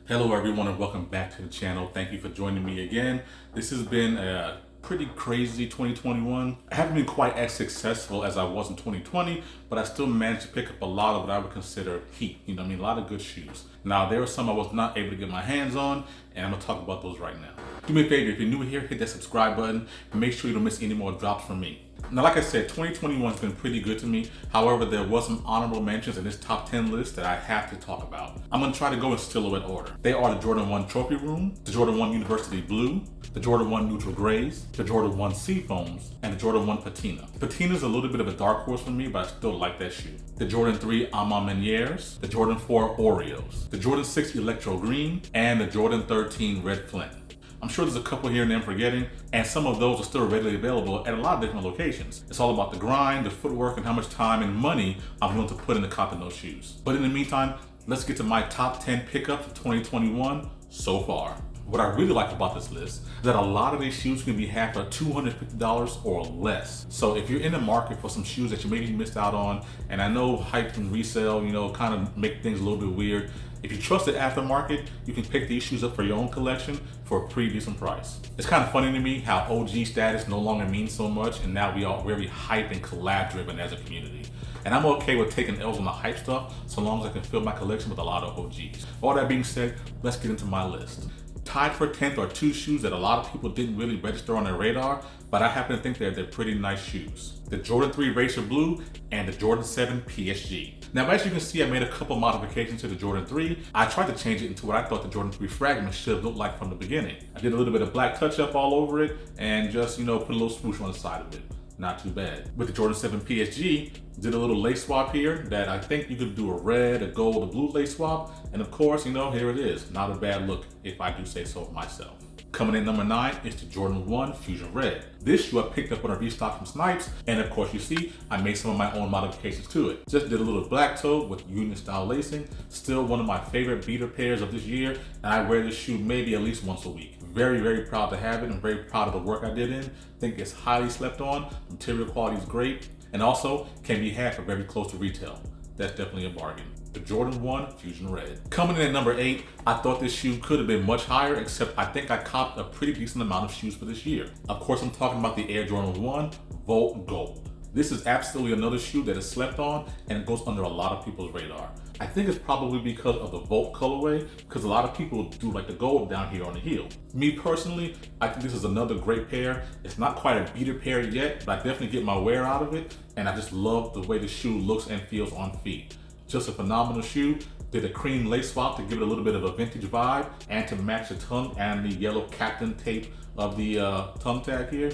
Hello everyone and welcome back to the channel. Thank you for joining me again. This has been a pretty crazy 2021. I haven't been quite as successful as I was in 2020, but I still managed to pick up a lot of what I would consider heat. A lot of good shoes. Now there were some I was not able to get my hands on, and I'm gonna talk about those right now. Do me a favor, if you're new here, hit that subscribe button and make sure you don't miss any more drops from me. Now, like I said, 2021 has been pretty good to me. However, there was some honorable mentions in this top 10 list that I have to talk about. I'm gonna try to go in silhouette order. They are the Jordan 1 Trophy Room, the Jordan 1 University Blue, the Jordan 1 Neutral Grays, the Jordan 1 Seafoams, and the Jordan 1 Patina. Patina is a little bit of a dark horse for me, but I still like that shoe. The Jordan 3 Ama Menieres, the Jordan 4 Oreos, the Jordan 6 Electro Green, and the Jordan 13 Red Flint. I'm sure there's a couple here and there I'm forgetting, and some of those are still readily available at a lot of different locations. It's all about the grind, the footwork, and how much time and money I'm willing to put into copping those shoes. But in the meantime, let's get to my top 10 pickups of 2021 so far. What I really like about this list is that a lot of these shoes can be had for $250 or less. So if you're in the market for some shoes that you maybe missed out on, and I know hype and resale, kind of make things a little bit weird. If you trust the aftermarket, you can pick these shoes up for your own collection for a pretty decent price. It's kind of funny to me how OG status no longer means so much, and now we are very hype and collab driven as a community. And I'm okay with taking L's on the hype stuff so long as I can fill my collection with a lot of OGs. All that being said, let's get into my list. Tied for 10th are two shoes that a lot of people didn't really register on their radar, but I happen to think they're pretty nice shoes. The Jordan 3 Racer Blue and the Jordan 7 PSG. Now, as you can see, I made a couple modifications to the Jordan 3. I tried to change it into what I thought the Jordan 3 Fragment should have looked like from the beginning. I did a little bit of black touch-up all over it and just, put a little swoosh on the side of it. Not too bad. With the Jordan 7 PSG, did a little lace swap here that I think you could do a red, a gold, a blue lace swap. And of course, here it is. Not a bad look if I do say so myself. Coming in number 9 is the Jordan 1 Fusion Red. This shoe I picked up on a restock from Snipes, and of course you see, I made some of my own modifications to it. Just did a little black toe with Union style lacing. Still one of my favorite beater pairs of this year, and I wear this shoe maybe at least once a week. Very, very proud to have it and very proud of the work I did in. Think it's highly slept on, material quality is great, and also can be had for very close to retail. That's definitely a bargain. The Jordan 1 Fusion Red. Coming in at number 8, I thought this shoe could have been much higher, except I think I copped a pretty decent amount of shoes for this year. Of course, I'm talking about the Air Jordan 1 Volt Gold. This is absolutely another shoe that is slept on and it goes under a lot of people's radar. I think it's probably because of the Volt colorway, because a lot of people do like the gold down here on the heel. Me personally, I think this is another great pair. It's not quite a beater pair yet, but I definitely get my wear out of it, and I just love the way the shoe looks and feels on feet. Just a phenomenal shoe. Did a cream lace swap to give it a little bit of a vintage vibe and to match the tongue and the yellow captain tape of the tongue tag here.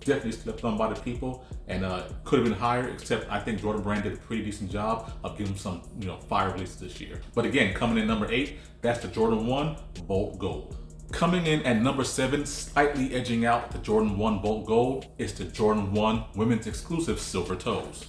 Definitely slept on by the people and could have been higher, except I think Jordan Brand did a pretty decent job of giving some fire releases this year. But again, coming in number 8, that's the Jordan 1 Volt Gold. Coming in at number 7, slightly edging out the Jordan 1 Volt Gold, is the Jordan 1 Women's Exclusive Silver Toes.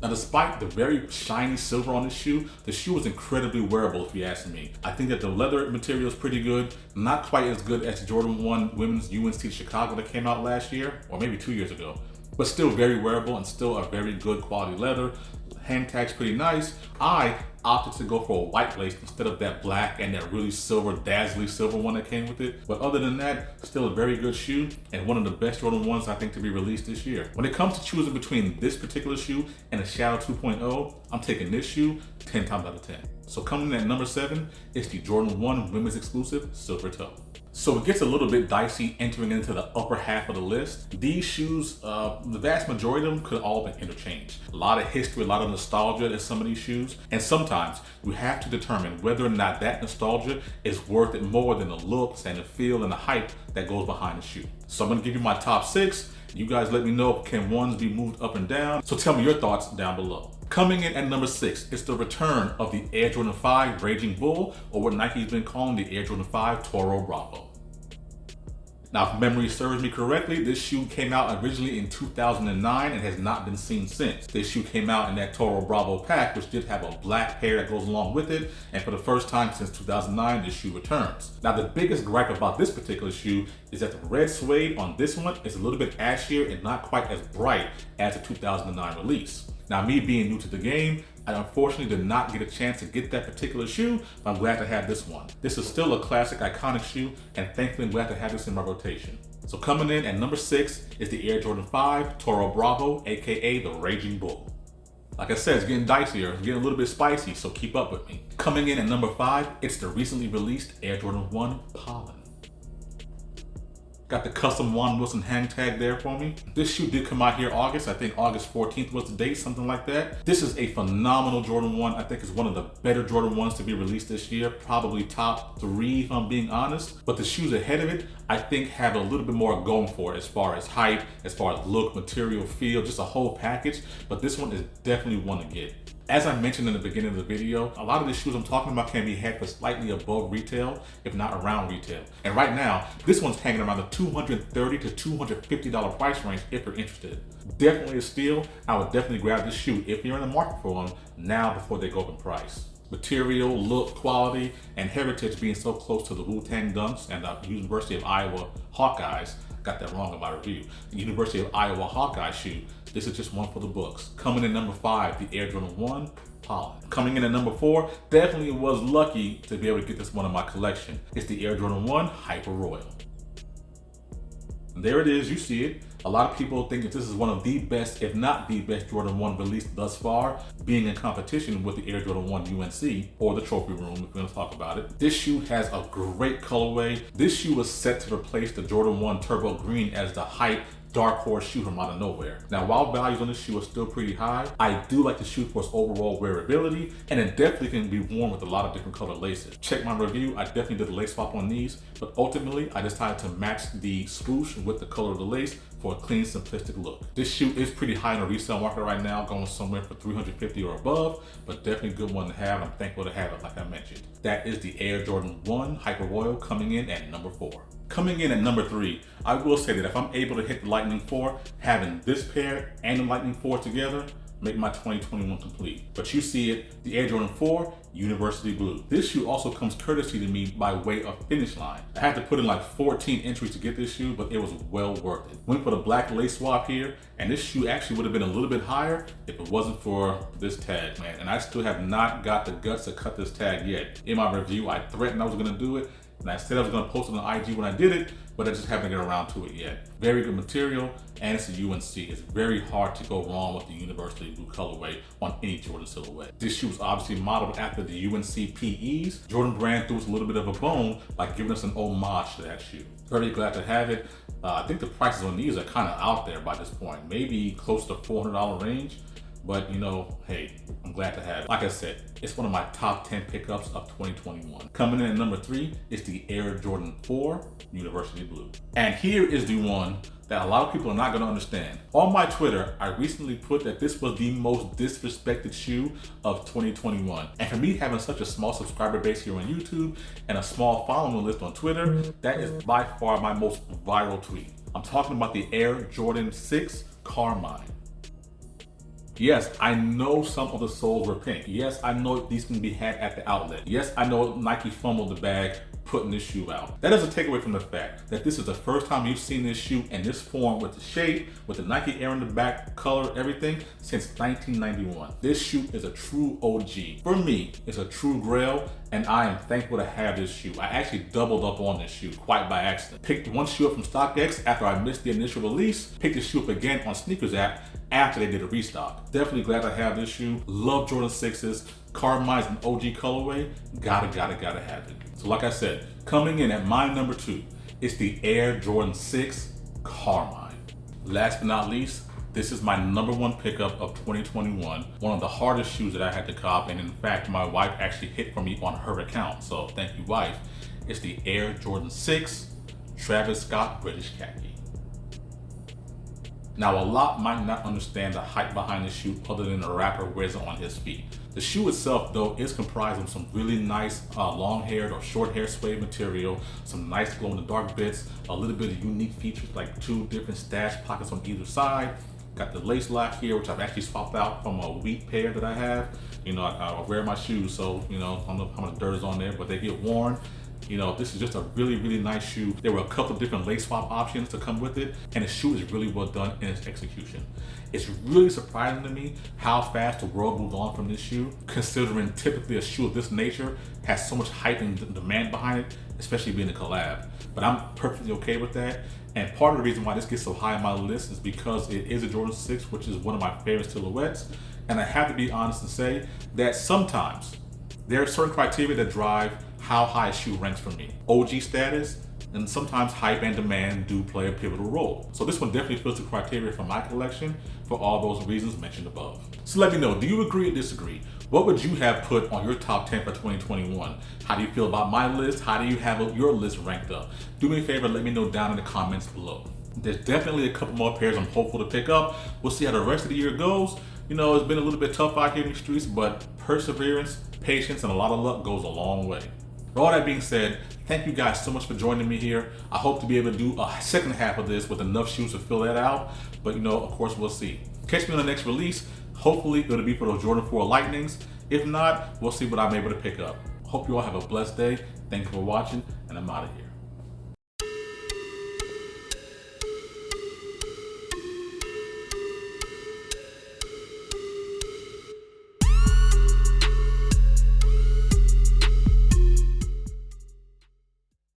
Now, despite the very shiny silver on the shoe is incredibly wearable if you ask me. I think that the leather material is pretty good, not quite as good as the Jordan 1 Women's UNC Chicago that came out last year, or maybe 2 years ago, but still very wearable and still a very good quality leather. Hand tag's pretty nice. I opted to go for a white lace instead of that black and that really silver, dazzly silver one that came with it. But other than that, still a very good shoe and one of the best Jordan 1s I think to be released this year. When it comes to choosing between this particular shoe and a Shadow 2.0, I'm taking this shoe 10 times out of 10. So coming in at number 7 is the Jordan 1 Women's Exclusive Silver Toe. So it gets a little bit dicey entering into the upper half of the list. These shoes, the vast majority of them could all been interchanged. A lot of history, a lot of nostalgia in some of these shoes. And sometimes you have to determine whether or not that nostalgia is worth it more than the looks and the feel and the hype that goes behind the shoe. So I'm gonna give you my top 6. You guys let me know, can ones be moved up and down? So tell me your thoughts down below. Coming in at number 6, it's the return of the Air Jordan 5 Raging Bull, or what Nike's been calling the Air Jordan 5 Toro Bravo. Now, if memory serves me correctly, this shoe came out originally in 2009 and has not been seen since. This shoe came out in that Toro Bravo pack, which did have a black pair that goes along with it, and for the first time since 2009, this shoe returns. Now, the biggest gripe about this particular shoe is that the red suede on this one is a little bit ashier and not quite as bright as the 2009 release. Now, me being new to the game, I unfortunately did not get a chance to get that particular shoe, but I'm glad to have this one. This is still a classic, iconic shoe, and thankfully I'm glad to have this in my rotation. So coming in at number 6 is the Air Jordan 5 Toro Bravo, aka the Raging Bull. Like I said, it's getting dicier, it's getting a little bit spicy, so keep up with me. Coming in at number 5, it's the recently released Air Jordan 1 Pollen. Got the custom Juan Wilson hang tag there for me. This shoe did come out here August. I think August 14th was the date, something like that. This is a phenomenal Jordan 1. I think it's one of the better Jordan 1s to be released this year. Probably top 3 if I'm being honest. But the shoes ahead of it, I think have a little bit more going for it as far as hype, as far as look, material, feel, just a whole package. But this one is definitely one to get. As I mentioned in the beginning of the video, a lot of the shoes I'm talking about can be had for slightly above retail, if not around retail. And right now, this one's hanging around the $230 to $250 price range if you're interested. Definitely a steal. I would definitely grab this shoe if you're in the market for one now before they go up in price. Material, look, quality, and heritage being so close to the Wu-Tang Dunks and the University of Iowa Hawkeyes. Got that wrong in my review. The University of Iowa Hawkeye shoe. This is just one for the books. Coming in number 5, the Air Jordan 1 Pollen. Coming in at number 4, definitely was lucky to be able to get this one in my collection. It's the Air Jordan 1 Hyper Royal. And there it is, you see it. A lot of people think that this is one of the best, if not the best Jordan 1 released thus far, being in competition with the Air Jordan 1 UNC or the Trophy Room, if we're gonna talk about it. This shoe has a great colorway. This shoe was set to replace the Jordan 1 Turbo Green as the hype dark horse shoe from out of nowhere. Now, while values on this shoe are still pretty high, I do like the shoe for its overall wearability, and it definitely can be worn with a lot of different color laces. Check my review, I definitely did a lace swap on these, but ultimately, I decided to match the swoosh with the color of the lace for a clean, simplistic look. This shoe is pretty high in the resale market right now, going somewhere for $350 or above, but definitely a good one to have. I'm thankful to have it, like I mentioned. That is the Air Jordan 1 Hyper Royal coming in at number 4. Coming in at number 3, I will say that if I'm able to hit the Lightning 4, having this pair and the Lightning 4 together, make my 2021 complete. But you see it, the Air Jordan 4 University Blue. This shoe also comes courtesy to me by way of Finish Line. I had to put in like 14 entries to get this shoe, but it was well worth it. Went for the black lace swap here, and this shoe actually would have been a little bit higher if it wasn't for this tag, man. And I still have not got the guts to cut this tag yet. In my review, I threatened I was gonna do it, and I said I was gonna post it on IG when I did it, but I just haven't get around to it yet. Very good material, and it's a UNC. It's very hard to go wrong with the University Blue colorway on any Jordan silhouette. This shoe is obviously modeled after the UNC PEs. Jordan Brand threw us a little bit of a bone by giving us an homage to that shoe. Very glad to have it. I think the prices on these are kind of out there by this point, maybe close to $400 range. But you know, hey, I'm glad to have it. Like I said, it's one of my top 10 pickups of 2021. Coming in at number 3 is the Air Jordan 4 University Blue. And here is the one that a lot of people are not gonna understand. On my Twitter, I recently put that this was the most disrespected shoe of 2021. And for me, having such a small subscriber base here on YouTube and a small following list on Twitter, that is by far my most viral tweet. I'm talking about the Air Jordan 6 Carmine. Yes, I know some of the soles were pink. Yes, I know these can be had at the outlet. Yes, I know Nike fumbled the bag putting this shoe out. That doesn't take away from the fact that this is the first time you've seen this shoe in this form with the shape, with the Nike Air in the back, color, everything, since 1991. This shoe is a true OG. For me, it's a true grail, and I am thankful to have this shoe. I actually doubled up on this shoe quite by accident. Picked one shoe up from StockX after I missed the initial release, picked the shoe up again on Sneakers app after they did a restock. Definitely glad to have this shoe. Love Jordan 6s. Carmine's an OG colorway. Gotta have it. So like I said, coming in at my number 2 is the Air Jordan 6 Carmine. Last but not least, this is my number 1 pickup of 2021. One of the hardest shoes that I had to cop, and in fact, my wife actually hit for me on her account. So thank you, wife. It's the Air Jordan 6 Travis Scott British Khaki. Now, a lot might not understand the hype behind the shoe other than the rapper wears it on his feet. The shoe itself, though, is comprised of some really nice long-haired or short-haired suede material, some nice glow-in-the-dark bits, a little bit of unique features like 2 different stash pockets on either side. Got the lace lock here, which I've actually swapped out from a wheat pair that I have. You know, I wear my shoes, so, you know, I don't know how much dirt is on there, but they get worn. You know, this is just a really, really nice shoe. There were a couple different lace swap options to come with it, and the shoe is really well done in its execution. It's really surprising to me how fast the world moved on from this shoe, considering typically a shoe of this nature has so much hype and demand behind it, especially being a collab. But I'm perfectly okay with that. And part of the reason why this gets so high on my list is because it is a Jordan 6, which is one of my favorite silhouettes. And I have to be honest and say that sometimes there are certain criteria that drive how high a shoe ranks for me. OG status, and sometimes hype and demand do play a pivotal role. So this one definitely fits the criteria for my collection for all those reasons mentioned above. So let me know, do you agree or disagree? What would you have put on your top 10 for 2021? How do you feel about my list? How do you have your list ranked up? Do me a favor, let me know down in the comments below. There's definitely a couple more pairs I'm hopeful to pick up. We'll see how the rest of the year goes. You know, it's been a little bit tough out here in the streets, but perseverance, patience, and a lot of luck goes a long way. With all that being said, thank you guys so much for joining me here. I hope to be able to do a second half of this with enough shoes to fill that out. But you know, of course, we'll see. Catch me on the next release. Hopefully, it'll be for those Jordan 4 Lightnings. If not, we'll see what I'm able to pick up. Hope you all have a blessed day. Thank you for watching, and I'm out of here.